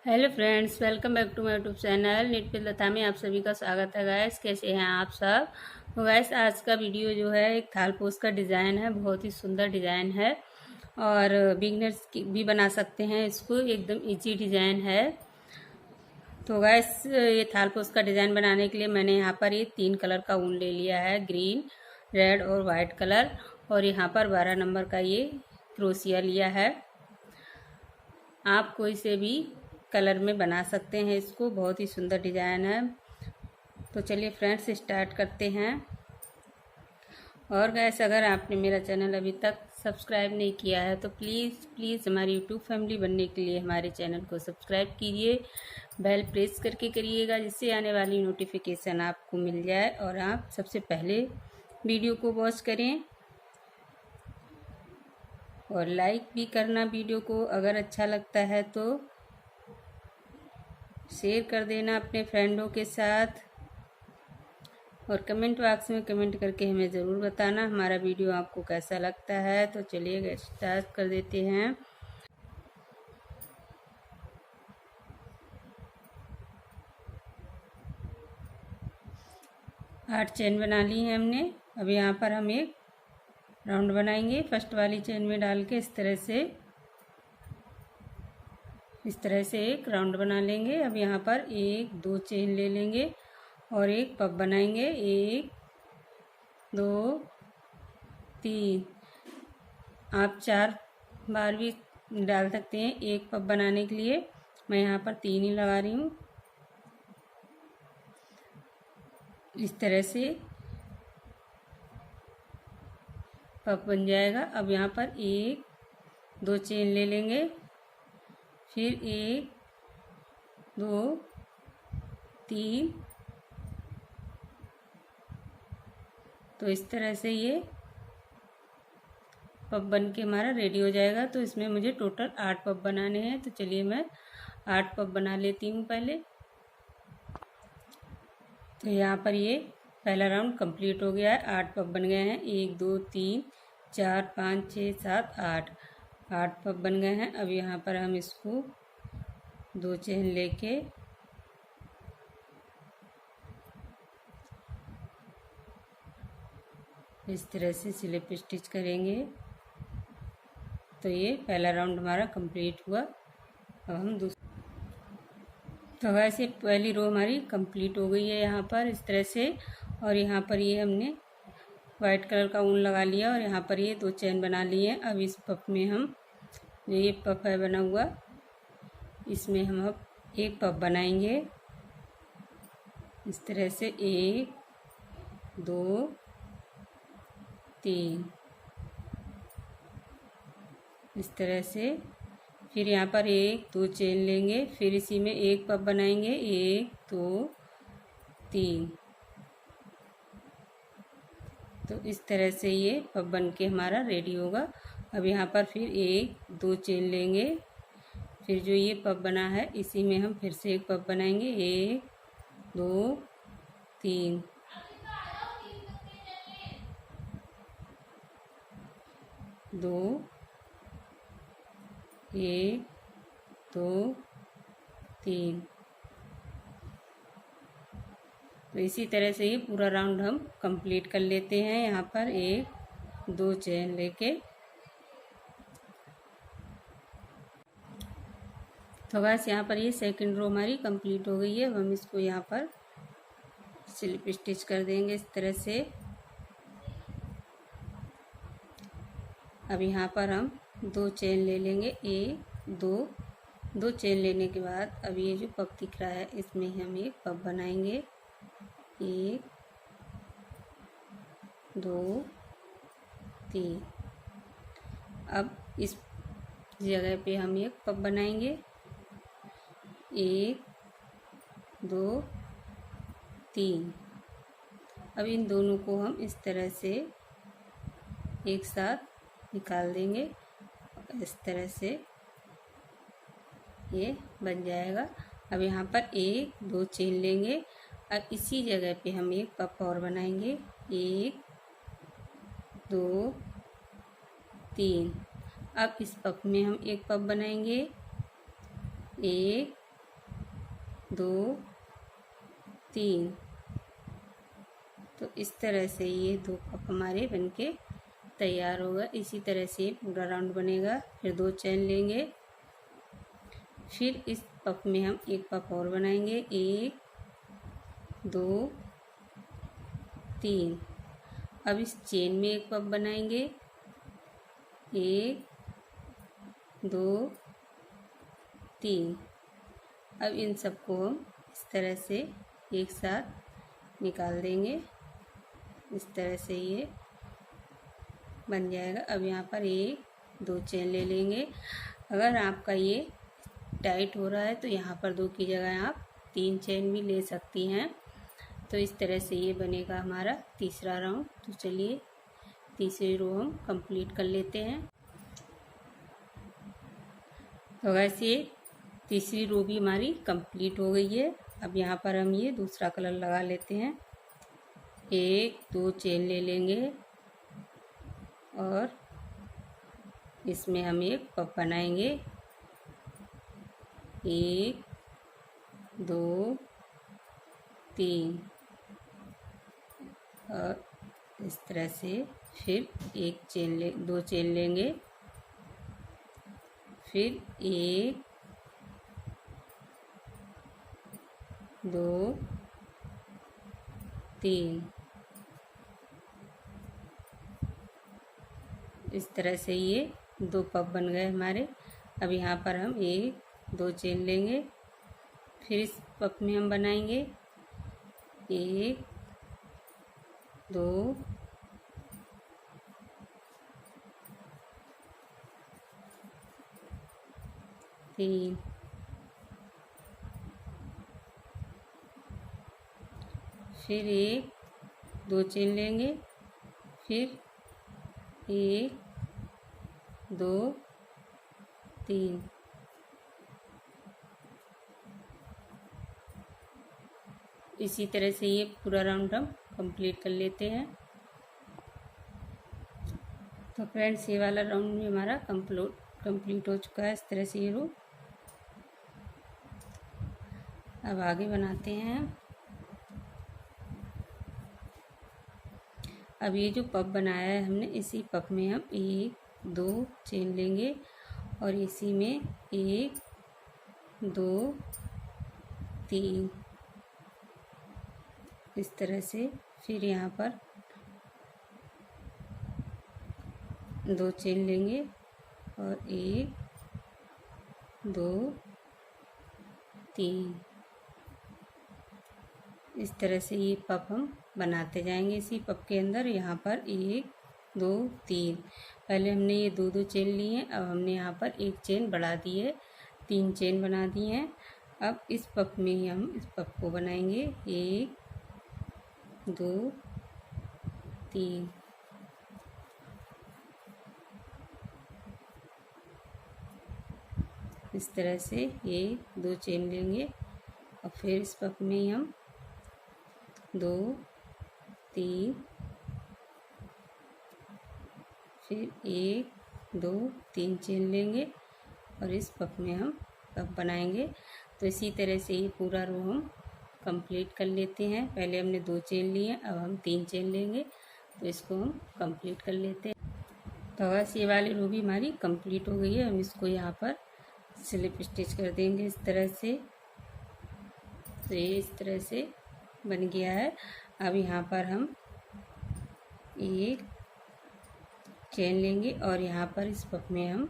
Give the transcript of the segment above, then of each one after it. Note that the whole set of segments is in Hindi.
Hello friends, welcome back to my YouTube channel knit with Lata में आप सभी का स्वागत है। गाइस, कैसे हैं आप सब? तो गाइस, आज का वीडियो जो है एक थालपोस का डिज़ाइन है। बहुत ही सुंदर डिज़ाइन है और बिगनर्स भी बना सकते हैं इसको। एकदम इजी डिज़ाइन है। तो गाइस, ये थालपोस का डिज़ाइन बनाने के लिए मैंने यहाँ पर ये 3 कलर का ऊन ले लिया है, ग्रीन, रेड और वाइट कलर। और यहाँ पर 12 नंबर का ये क्रोशिया लिया है। आप कोई से भी कलर में बना सकते हैं इसको। बहुत ही सुंदर डिज़ाइन है। तो चलिए फ्रेंड्स, स्टार्ट करते हैं। और गैस, अगर आपने मेरा चैनल अभी तक सब्सक्राइब नहीं किया है तो प्लीज़ हमारी यूट्यूब फैमिली बनने के लिए हमारे चैनल को सब्सक्राइब कीजिए। बेल प्रेस करके करिएगा, जिससे आने वाली नोटिफिकेशन आपको मिल जाए और आप सबसे पहले वीडियो को वॉच करें। और लाइक भी करना वीडियो को, अगर अच्छा लगता है तो शेयर कर देना अपने फ्रेंडों के साथ। और कमेंट बॉक्स में कमेंट करके हमें ज़रूर बताना हमारा वीडियो आपको कैसा लगता है। तो चलिए स्टार्ट कर देते हैं। आठ चेन बना ली है हमने। अब यहाँ पर हम एक राउंड बनाएंगे। फर्स्ट वाली चेन में डाल के इस तरह से एक राउंड बना लेंगे। अब यहाँ पर एक दो चेन ले लेंगे और एक पफ बनाएंगे। 1 2 3। आप 4 बार भी डाल सकते हैं एक पफ बनाने के लिए। मैं यहाँ पर 3 ही लगा रही हूँ। इस तरह से पफ बन जाएगा। अब यहाँ पर 1 2 चेन ले लेंगे, फिर 1 2 3। तो इस तरह से ये पफ बन के हमारा रेडी हो जाएगा। तो इसमें मुझे टोटल 8 पफ बनाने हैं। तो चलिए मैं 8 पफ बना लेती हूँ पहले। तो यहाँ पर ये पहला राउंड कंप्लीट हो गया है। 8 पफ बन गए हैं। 1 2 3 4 5 6 7 8 8 पफ बन गए हैं। अब यहाँ पर हम इसको 2 चेन लेके इस तरह से स्लिप स्टिच करेंगे। तो ये पहला राउंड हमारा कंप्लीट हुआ। अब हम दूसरा, तो वैसे पहली रो हमारी कंप्लीट हो गई है यहाँ पर इस तरह से। और यहाँ पर ये हमने वाइट कलर का ऊन लगा लिया और यहाँ पर ये 2 चेन बना लिए हैं। अब इस पफ में हम, जो ये पफ है बना हुआ, इसमें हम अब एक पफ बनाएंगे इस तरह से। 1 2 3 इस तरह से। फिर यहाँ पर 1 2 चेन लेंगे, फिर इसी में एक पफ बनाएंगे। 1 2 3। तो इस तरह से ये पफ बन के हमारा रेडी होगा। अब यहाँ पर फिर 1 2 चेन लेंगे, फिर जो ये पफ बना है इसी में हम फिर से एक पफ बनाएंगे। 1 2 3। 2 1 2 3। तो इसी तरह से ये पूरा राउंड हम कंप्लीट कर लेते हैं। यहाँ पर 1 2 चेन लेके। तो बस यहाँ पर ये सेकंड रो हमारी कंप्लीट हो गई है। अब हम इसको यहाँ पर स्लिप स्टिच कर देंगे इस तरह से। अब यहाँ पर हम 2 चेन ले लेंगे। 1 2 चेन लेने के बाद अब ये जो पफ दिख रहा है इसमें हम एक पफ बनाएंगे। 1 2 3। अब इस जगह पे हम एक पफ बनाएंगे। 1 2 3। अब इन दोनों को हम इस तरह से एक साथ निकाल देंगे। इस तरह से ये बन जाएगा। अब यहाँ पर 1 2 चेन लेंगे। अब इसी जगह पे हम एक पफ और बनाएंगे। 1 2 3। अब इस पफ में हम एक पफ बनाएंगे। 1 2 3। तो इस तरह से ये 2 पप हमारे बनके तैयार होगा। इसी तरह से पूरा राउंड बनेगा। फिर 2 चेन लेंगे, फिर इस पप में हम एक पप और बनाएंगे, 1 2 3। अब इस चेन में एक पप बनाएंगे, 1 2 3। अब इन सबको हम इस तरह से एक साथ निकाल देंगे। इस तरह से ये बन जाएगा। अब यहाँ पर 1 2 चेन ले लेंगे। अगर आपका ये टाइट हो रहा है तो यहाँ पर 2 की जगह आप 3 चेन भी ले सकती हैं। तो इस तरह से ये बनेगा हमारा तीसरा राउंड। तो चलिए तीसरी रो हम कंप्लीट कर लेते हैं। तो वैसे ये तीसरी रो भी हमारी कंप्लीट हो गई है। अब यहाँ पर हम ये दूसरा कलर लगा लेते हैं। 1 2 चेन ले लेंगे और इसमें हम एक पप बनाएंगे, 1 2 3। और इस तरह से फिर 2 चेन लेंगे, फिर 1 2 3। इस तरह से ये 2 पप बन गए हमारे। अब यहाँ पर हम 1 2 चेन लेंगे, फिर इस पप में हम बनाएंगे 1 2 3। फिर 1 2 चेन लेंगे, फिर 1 2 3। इसी तरह से ये पूरा राउंड हम कंप्लीट कर लेते हैं। तो फ्रेंड्स ये वाला राउंड भी हमारा कंप्लीट हो चुका है। इस तरह से ये रो। अब आगे बनाते हैं। अब ये जो पप बनाया है हमने, इसी पप में हम 1 2 चेन लेंगे और इसी में 1 2 3। इस तरह से फिर यहाँ पर 2 चेन लेंगे और 1 2 3। इस तरह से ये पप हम बनाते जाएंगे। इसी पप के अंदर यहाँ पर 1 2 3। पहले हमने ये 2 2 चेन ली हैं, अब हमने यहाँ पर एक चेन बढ़ा दी है, 3 चेन बना दी हैं। अब इस पप में ही हम इस पप को बनाएंगे, 1 2 3। इस तरह से 1 2 चेन लेंगे और फिर इस पप में ही हम 2 3, फिर 1 2 3 चेन लेंगे और इस पप में हम पप बनाएंगे। तो इसी तरह से ये पूरा रो हम कंप्लीट कर लेते हैं। पहले हमने 2 चेन लिए, अब हम 3 चेन लेंगे। तो इसको हम कंप्लीट कर लेते हैं। तो बस ये वाली रो भी हमारी कंप्लीट हो गई है। हम इसको यहाँ पर स्लिप स्टिच कर देंगे इस तरह से। तो ये इस तरह से बन गया है। अब यहाँ पर हम एक चेन लेंगे और यहाँ पर इस पफ में हम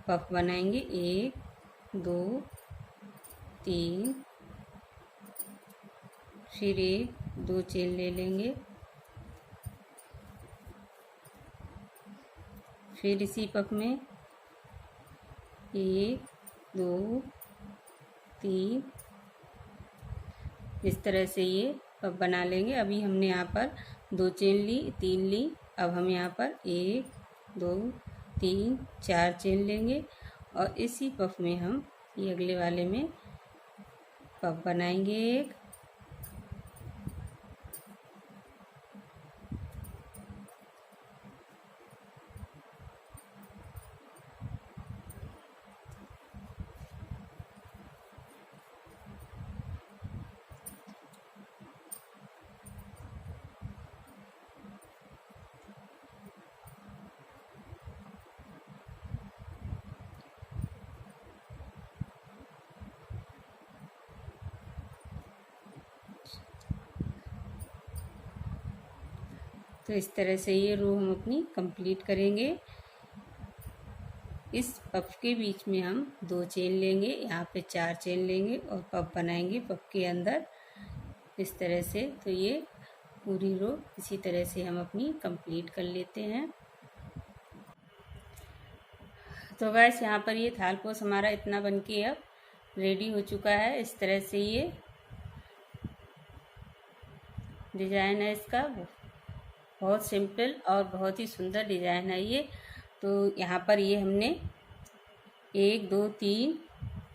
पफ बनाएंगे, 1 2 3, फिर 1 2 चेन ले लेंगे, फिर इसी पफ में 1 2 3। इस तरह से ये पफ बना लेंगे। अभी हमने यहाँ पर 2 चेन ली, 3 ली। अब हम यहाँ पर 1 2 3 4 चेन लेंगे और इसी पफ में हम ये अगले वाले में पफ बनाएंगे एक। तो इस तरह से ये रो हम अपनी कंप्लीट करेंगे। इस पफ के बीच में हम 2 चेन लेंगे, यहाँ पे 4 चेन लेंगे और पफ बनाएंगे पफ के अंदर इस तरह से। तो ये पूरी रो इसी तरह से हम अपनी कंप्लीट कर लेते हैं। तो गाइस यहाँ पर ये थाल पोस हमारा इतना बनके अब रेडी हो चुका है। इस तरह से ये डिज़ाइन है इसका, बहुत सिंपल और बहुत ही सुंदर डिज़ाइन है ये। तो यहाँ पर ये हमने 1 2 3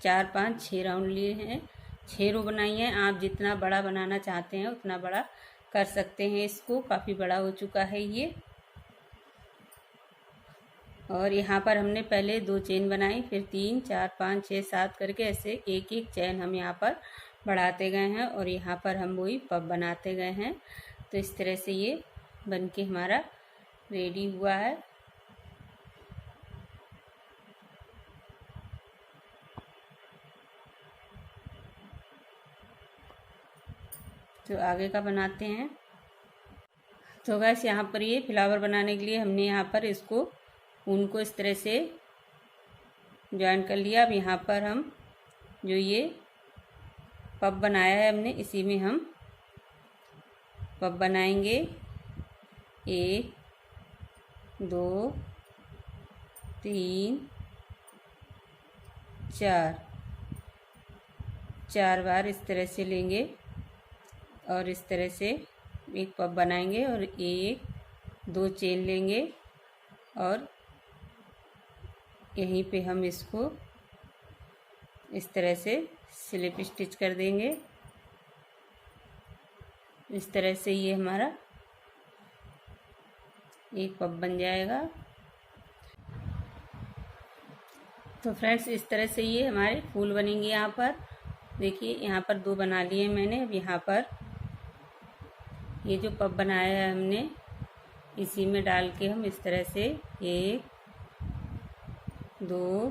4 5 6 राउंड लिए हैं, 6 रो बनाई हैं। आप जितना बड़ा बनाना चाहते हैं उतना बड़ा कर सकते हैं इसको, काफ़ी बड़ा हो चुका है ये। और यहाँ पर हमने पहले 2 चेन बनाई, फिर 3 4 5 6 7 करके ऐसे एक एक चेन हम यहाँ पर बढ़ाते गए हैं और यहाँ पर हम वही पफ बनाते गए हैं। तो इस तरह से ये बनके हमारा रेडी हुआ है। तो आगे का बनाते हैं। तो गैस यहाँ पर ये फ्लावर बनाने के लिए हमने यहाँ पर इसको ऊन को इस तरह से ज्वाइन कर लिया। अब यहाँ पर हम जो ये पफ बनाया है हमने, इसी में हम पफ बनाएंगे। 1 2 3 4 बार इस तरह से लेंगे और इस तरह से एक पफ बनाएंगे और 1 2 चेन लेंगे और यहीं पे हम इसको इस तरह से स्लिप स्टिच कर देंगे। इस तरह से ये हमारा एक पफ बन जाएगा। तो फ्रेंड्स इस तरह से ये हमारे फूल बनेंगे। यहाँ पर देखिए, यहाँ पर 2 बना लिए मैंने। अब यहाँ पर ये जो पफ बनाया है हमने, इसी में डाल के हम इस तरह से 1 2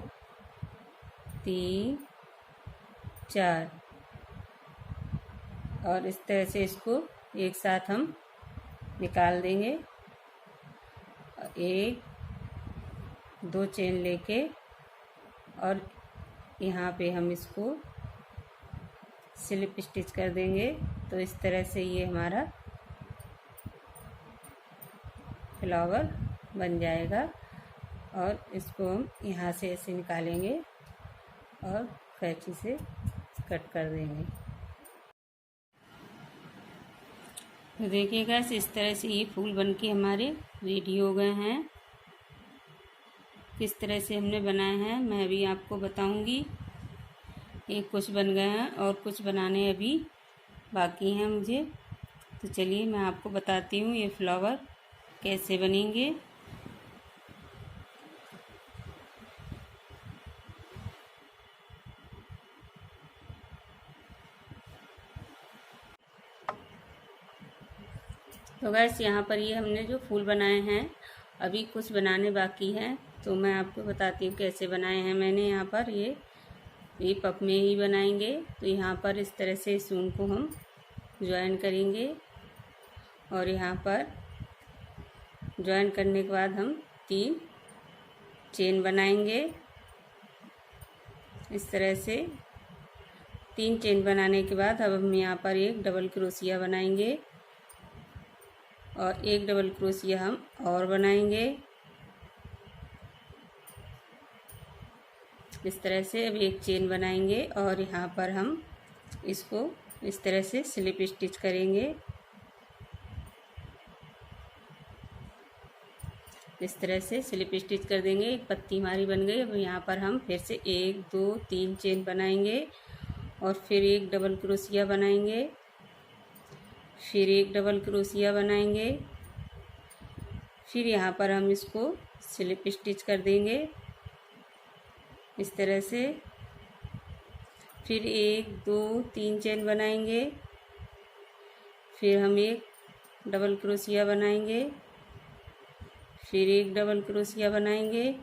3 4 और इस तरह से इसको एक साथ हम निकाल देंगे। 1 2 चेन लेके और यहाँ पे हम इसको स्लिप स्टिच कर देंगे। तो इस तरह से ये हमारा फ्लावर बन जाएगा और इसको हम यहाँ से ऐसे निकालेंगे और कैंची से कट कर देंगे। तो देखिएगा इस तरह से ये फूल बनके हमारे रेडी हो गए हैं। किस तरह से हमने बनाए हैं मैं अभी आपको बताऊंगी। एक कुछ बन गए हैं और कुछ बनाने अभी बाकी हैं मुझे। तो चलिए मैं आपको बताती हूँ ये फ्लावर कैसे बनेंगे। तो गैस यहाँ पर ये हमने जो फूल बनाए हैं, अभी कुछ बनाने बाकी हैं। तो मैं आपको बताती हूँ कैसे बनाए हैं मैंने। यहाँ पर ये पफ में ही बनाएंगे। तो यहाँ पर इस तरह से इस ऊन को हम ज्वाइन करेंगे और यहाँ पर ज्वाइन करने के बाद हम 3 चेन बनाएंगे। इस तरह से 3 चेन बनाने के बाद अब हम यहाँ पर एक डबल क्रोशिया बनाएंगे और एक डबल क्रोशिया हम और बनाएंगे। इस तरह से अब एक चेन बनाएंगे और यहाँ पर हम इसको इस तरह से स्लिप स्टिच करेंगे। इस तरह से स्लिप स्टिच कर देंगे। एक पत्ती हमारी बन गई। अब यहाँ पर हम फिर से 1 2 3 चेन बनाएंगे और फिर एक डबल क्रोशिया बनाएंगे, फिर एक डबल क्रोशिया बनाएंगे, फिर यहाँ पर हम इसको स्लिप स्टिच कर देंगे इस तरह से। फिर 1 2 3 चेन बनाएंगे, फिर हम एक डबल क्रोशिया बनाएंगे, फिर एक डबल क्रोशिया बनाएंगे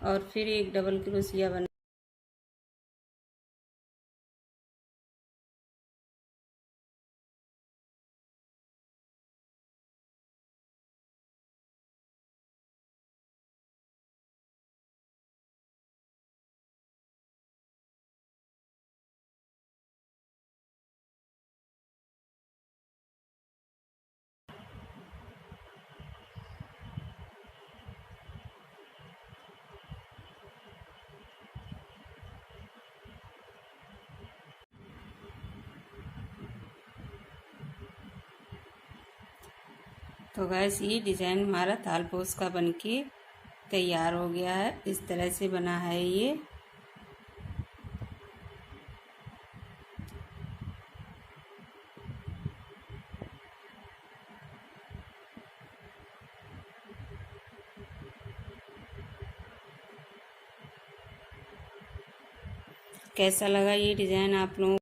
और फिर एक डबल क्रोशिया बना तो गैस ये डिज़ाइन हमारा थालपोश का बनके तैयार हो गया है। इस तरह से बना है ये। कैसा लगा ये डिज़ाइन आप लोगों